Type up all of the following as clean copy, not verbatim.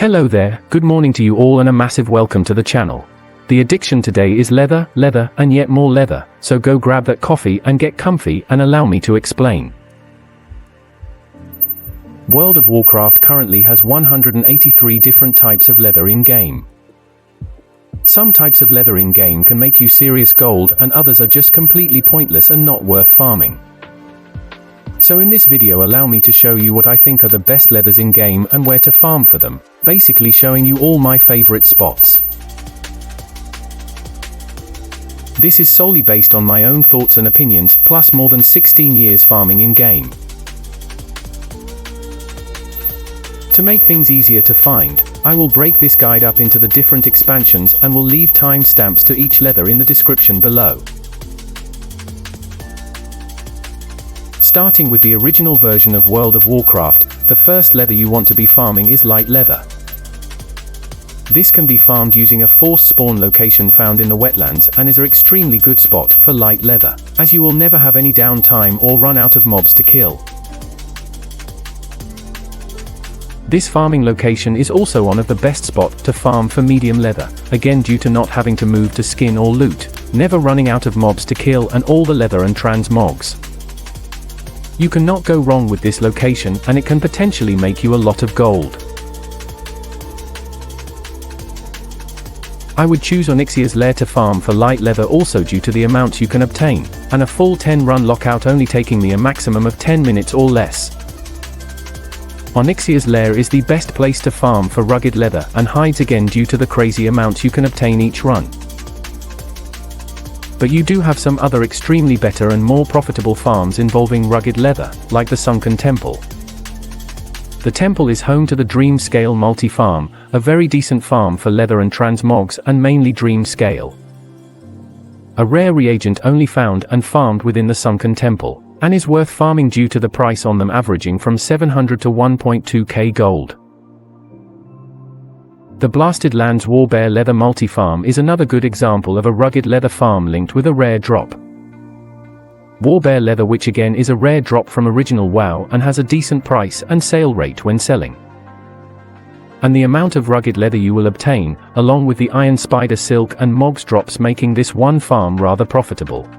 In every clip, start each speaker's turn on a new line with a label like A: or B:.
A: Hello there, good morning to you all and a massive welcome to the channel. The addiction today is leather, and yet more leather, so go grab that coffee and get comfy and allow me to explain. World of Warcraft currently has 183 different types of leather in-game. Some types of leather in-game can make you serious gold and others are just completely pointless and not worth farming. So in this video allow me to show you what I think are the best leathers in-game and where to farm for them, basically showing you all my favorite spots. This is solely based on my own thoughts and opinions, plus more than 16 years farming in-game. To make things easier to find, I will break this guide up into the different expansions and will leave timestamps to each leather in the description below. Starting with the original version of World of Warcraft, the first leather you want to be farming is light leather. This can be farmed using a forced spawn location found in the wetlands and is an extremely good spot for light leather, as you will never have any downtime or run out of mobs to kill. This farming location is also one of the best spots to farm for medium leather, again due to not having to move to skin or loot, never running out of mobs to kill and all the leather and transmogs. You cannot go wrong with this location and it can potentially make you a lot of gold. I would choose Onyxia's lair to farm for light leather also due to the amounts you can obtain, and a full 10 run lockout only taking me a maximum of 10 minutes or less. Onyxia's lair is the best place to farm for rugged leather and hides again due to the crazy amounts you can obtain each run. But you do have some other extremely better and more profitable farms involving rugged leather, like the Sunken Temple. The temple is home to the Dream Scale multi-farm, a very decent farm for leather and transmogs and mainly Dream Scale. A rare reagent only found and farmed within the Sunken Temple, and is worth farming due to the price on them averaging from 700 to 1.2k gold. The Blasted Lands Warbear Leather multi-farm is another good example of a rugged leather farm linked with a rare drop. Warbear Leather, which again is a rare drop from original WoW and has a decent price and sale rate when selling. And the amount of rugged leather you will obtain, along with the Iron Spider Silk and Mogs drops, making this one farm rather profitable.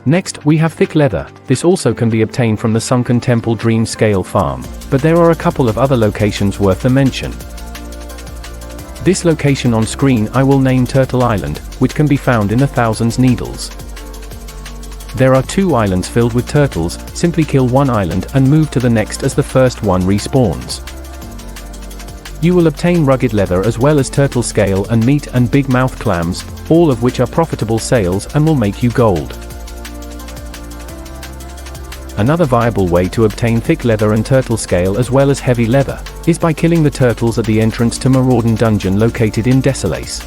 A: Next, we have thick leather. This also can be obtained from the Sunken Temple Dream Scale farm, but there are a couple of other locations worth the mention. This location on screen I will name Turtle Island, which can be found in the Thousands Needles. There are 2 islands filled with turtles, simply kill one island and move to the next as the first one respawns. You will obtain rugged leather as well as turtle scale and meat and big mouth clams, all of which are profitable sales and will make you gold. Another viable way to obtain thick leather and turtle scale as well as heavy leather, is by killing the turtles at the entrance to Maraudon Dungeon located in Desolate.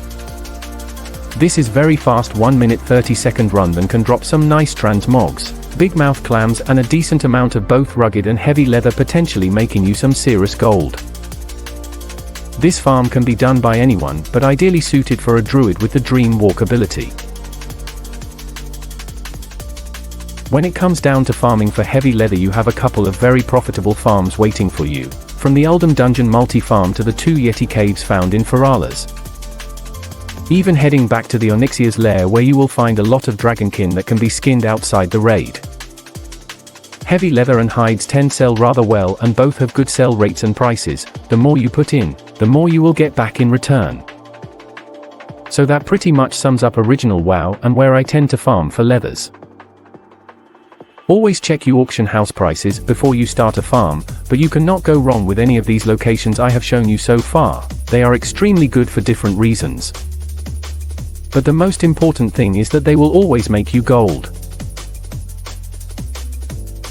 A: This is very fast 1 minute 30 second run and can drop some nice transmogs, big mouth clams and a decent amount of both rugged and heavy leather, potentially making you some serious gold. This farm can be done by anyone, but ideally suited for a druid with the Dream Walk ability. When it comes down to farming for heavy leather, you have a couple of very profitable farms waiting for you, from the Uldum Dungeon multi-farm to the 2 Yeti caves found in Feralas. Even heading back to the Onyxia's lair, where you will find a lot of dragonkin that can be skinned outside the raid. Heavy leather and hides tend to sell rather well and both have good sell rates and prices. The more you put in, the more you will get back in return. So that pretty much sums up original WoW and where I tend to farm for leathers. Always check your auction house prices before you start a farm, but you cannot go wrong with any of these locations I have shown you so far. They are extremely good for different reasons. But the most important thing is that they will always make you gold.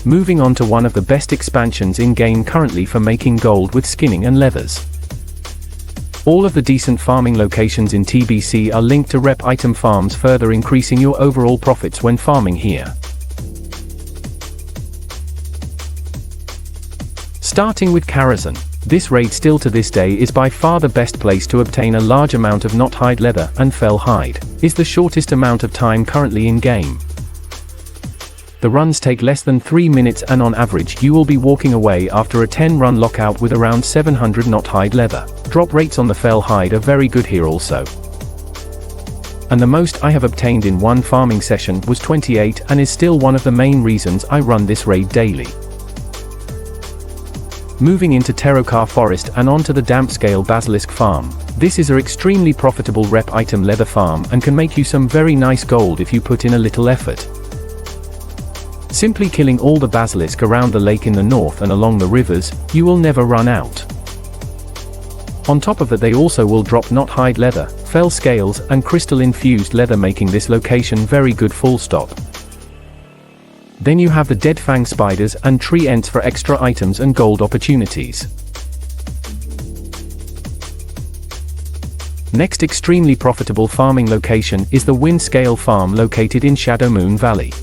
A: Moving on to one of the best expansions in-game currently for making gold with skinning and leathers. All of the decent farming locations in TBC are linked to rep item farms, further increasing your overall profits when farming here. Starting with Karazhan, this raid still to this day is by far the best place to obtain a large amount of Knothide leather, and Fell hide is the shortest amount of time currently in game. The The runs take less than 3 minutes, and on average you will be walking away after a 10-run lockout with around 700 Knothide leather. Drop rates on the fell hide are very good here also. And the most I have obtained in one farming session was 28, and is still one of the main reasons I run this raid daily. Moving into Terokar Forest and onto the damp scale Basilisk farm. This is an extremely profitable rep item leather farm and can make you some very nice gold if you put in a little effort. Simply killing all the basilisk around the lake in the north and along the rivers, you will never run out. On top of that, they also will drop Knothide leather, fell scales and crystal infused leather, making this location very good full stop. Then you have the dead fang spiders and tree ants for extra items and gold opportunities. Next extremely profitable farming location is the Wind Scale farm located in Shadowmoon Valley.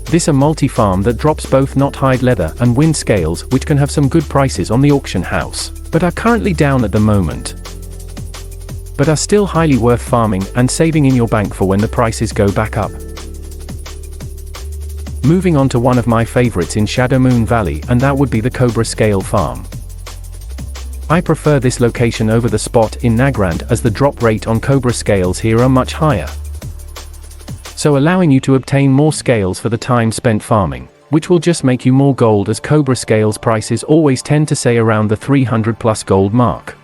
A: This a multi-farm that drops both Knothide leather and wind scales, which can have some good prices on the auction house, but are currently down at the moment. But are still highly worth farming and saving in your bank for when the prices go back up. Moving on to one of my favorites in Shadowmoon Valley, and that would be the Cobra Scale farm. I prefer this location over the spot in Nagrand, as the drop rate on Cobra scales here are much higher, so allowing you to obtain more scales for the time spent farming, which will just make you more gold, as Cobra scales prices always tend to say around the 300 plus gold mark.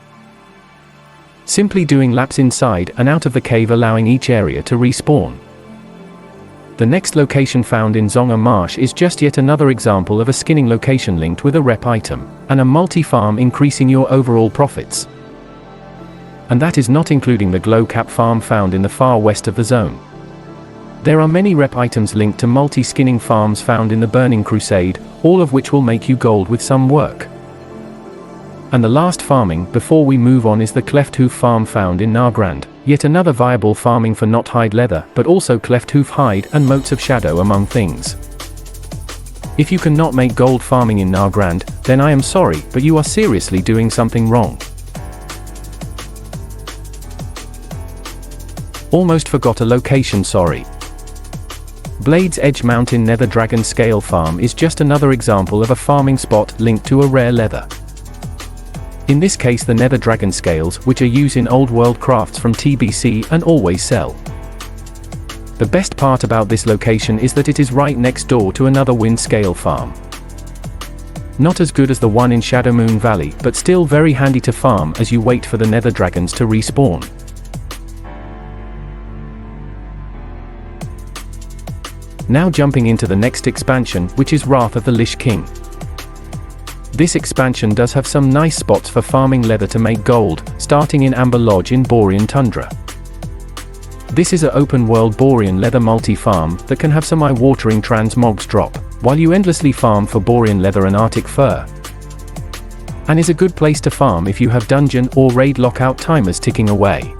A: Simply doing laps inside and out of the cave, allowing each area to respawn. The next location found in Zonga Marsh is just yet another example of a skinning location linked with a rep item, and a multi-farm increasing your overall profits. And that is not including the Glow Cap farm found in the far west of the zone. There are many rep items linked to multi-skinning farms found in the Burning Crusade, all of which will make you gold with some work. And the last farming before we move on is the Clefthoof farm found in Nagrand, yet another viable farming for Knothide leather, but also Clefthoof hide and motes of shadow among things. If you cannot make gold farming in Nagrand, then I am sorry, but you are seriously doing something wrong. Almost forgot a location, sorry. Blade's Edge Mountain Nether Dragon Scale farm is just another example of a farming spot linked to a rare leather. In this case the Nether Dragon Scales, which are used in old world crafts from TBC and always sell. The best part about this location is that it is right next door to another Wind Scale farm. Not as good as the one in Shadowmoon Valley, but still very handy to farm as you wait for the Nether Dragons to respawn. Now jumping into the next expansion, which is Wrath of the Lich King. This expansion does have some nice spots for farming leather to make gold, starting in Amber Lodge in Borean Tundra. This is an open world Borean leather multi-farm that can have some eye-watering transmogs drop, while you endlessly farm for Borean leather and Artic fur. And is a good place to farm if you have dungeon or raid lockout timers ticking away.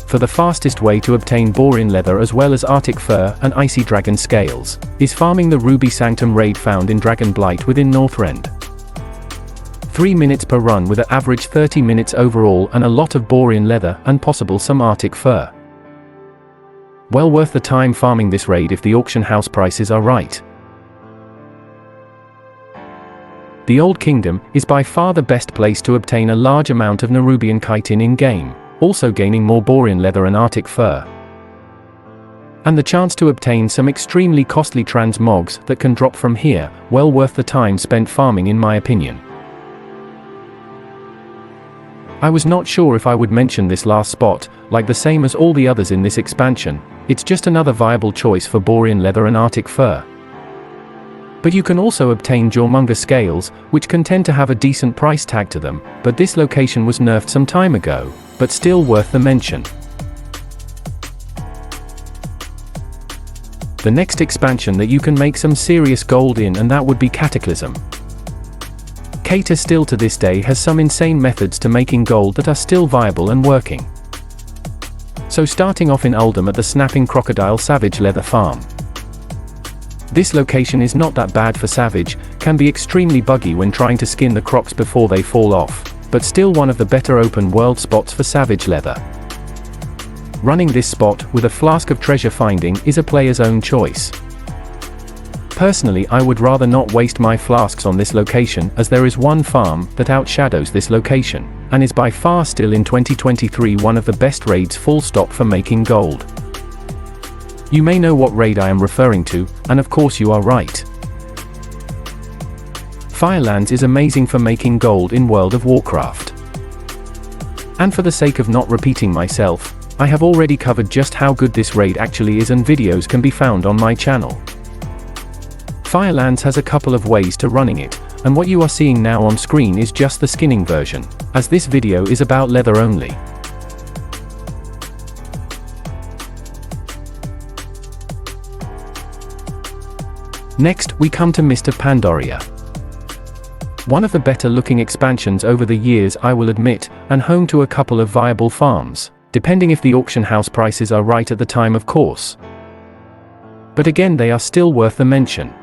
A: For the fastest way to obtain Borean leather as well as Artic fur and Icey dragon scales, is farming the Ruby Sanctum raid found in Dragon Blight within Northrend. 3 minutes per run with an average 30 minutes overall, and a lot of Borean leather and possible some Artic fur. Well worth the time farming this raid if the auction house prices are right. The Old Kingdom is by far the best place to obtain a large amount of Nerubian chitin in-game, also gaining more Borean leather and Artic fur. And the chance to obtain some extremely costly transmogs that can drop from here, well worth the time spent farming in my opinion. I was not sure if I would mention this last spot, like the same as all the others in this expansion, it's just another viable choice for Borean leather and Artic fur. But you can also obtain Jormungar scales, which can tend to have a decent price tag to them, but this location was nerfed some time ago, but still worth the mention. The next expansion that you can make some serious gold in, and that would be Cataclysm. Cater still to this day has some insane methods to making gold that are still viable and working. So starting off in Uldum at the Snapping Crocodile Savage Leather Farm. This location is not that bad for Savage, can be extremely buggy when trying to skin the crocs before they fall off, but still one of the better open world spots for Savage leather. running this spot with a flask of treasure finding is a player's own choice. Personally, I would rather not waste my flasks on this location, as there is one farm that outshadows this location, and is by far still in 2023 one of the best raids full stop for making gold. You may know what raid I am referring to, and of course you are right. Firelands is amazing for making gold in World of Warcraft. And for the sake of not repeating myself, I have already covered just how good this raid actually is, and videos can be found on my channel. Firelands has a couple of ways to running it, and what you are seeing now on screen is just the skinning version, as this video is about leather only. Next, we come to Mist of Pandaria. One of the better looking expansions over the years, I will admit, and home to a couple of viable farms, depending if the auction house prices are right at the time, of course. But again, they are still worth the mention.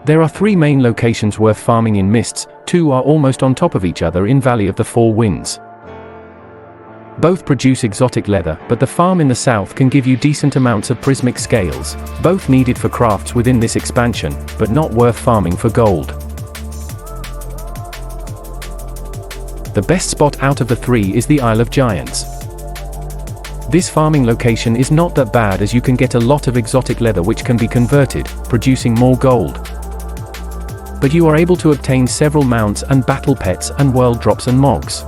A: There are 3 main locations worth farming in Mists, 2 are almost on top of each other in Valley of the Four Winds. Both produce exotic leather, but the farm in the south can give you decent amounts of prismic scales, both needed for crafts within this expansion, but not worth farming for gold. The best spot out of the 3 is the Isle of Giants. This farming location is not that bad, as you can get a lot of exotic leather which can be converted, producing more gold. But you are able to obtain several mounts and battle pets and world drops and mogs.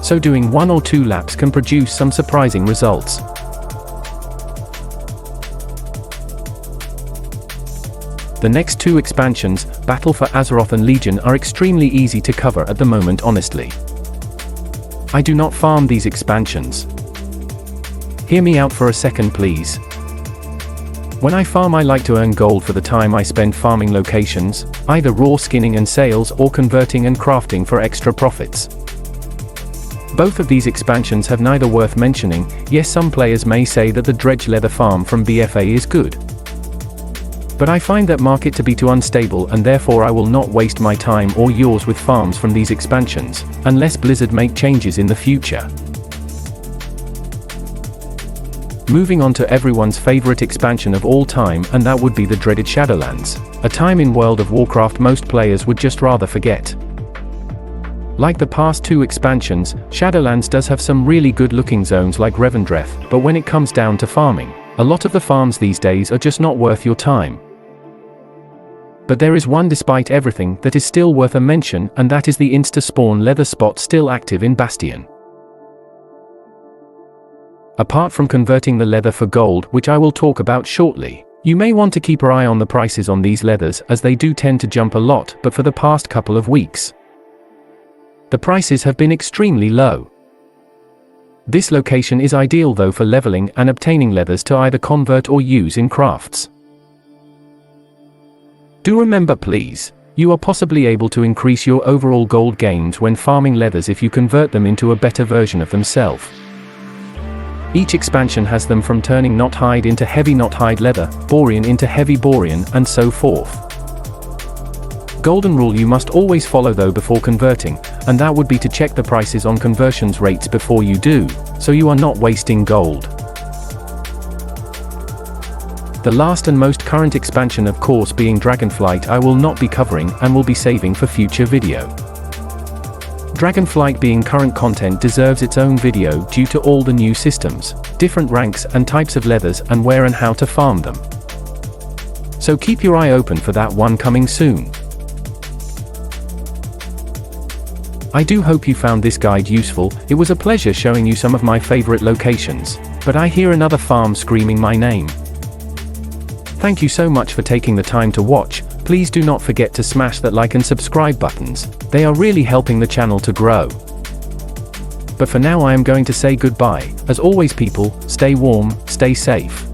A: So doing 1 or 2 laps can produce some surprising results. The next 2 expansions, Battle for Azeroth and Legion, are extremely easy to cover at the moment, honestly. I do not farm these expansions. Hear me out for a second, please. When I farm, I like to earn gold for the time I spend farming locations, either raw skinning and sales or converting and crafting for extra profits. Both of these expansions have neither worth mentioning. Yes, some players may say that the Dredge Leather farm from BFA is good. But I find that market to be too unstable, and therefore I will not waste my time or yours with farms from these expansions, unless Blizzard make changes in the future. Moving on to everyone's favorite expansion of all time, and that would be the dreaded Shadowlands, a time in World of Warcraft most players would just rather forget. Like the past 2 expansions, Shadowlands does have some really good looking zones like Revendreth, but when it comes down to farming, a lot of the farms these days are just not worth your time. But there is one, despite everything, that is still worth a mention, and that is the Insta spawn leather spot still active in Bastion. Apart from converting the leather for gold, which I will talk about shortly, you may want to keep your eye on the prices on these leathers, as they do tend to jump a lot, but for the past couple of weeks, the prices have been extremely low. This location is ideal though for leveling and obtaining leathers to either convert or use in crafts. Do remember, please, you are possibly able to increase your overall gold gains when farming leathers if you convert them into a better version of themselves. Each expansion has them, from turning Knothide into heavy Knothide leather, Borean into heavy Borean, and so forth. Golden rule you must always follow though before converting, and that would be to check the prices on conversions rates before you do, so you are not wasting gold. The last and most current expansion, of course, being Dragonflight, I will not be covering and will be saving for future video. Dragonflight, being current content, deserves its own video due to all the new systems, different ranks and types of leathers, and where and how to farm them. So keep your eye open for that one coming soon. I do hope you found this guide useful. It was a pleasure showing you some of my favorite locations, but I hear another farm screaming my name. Thank you so much for taking the time to watch. Please do not forget to smash that like and subscribe buttons. They are really helping the channel to grow. But for now I am going to say goodbye. As always people, stay warm, stay safe.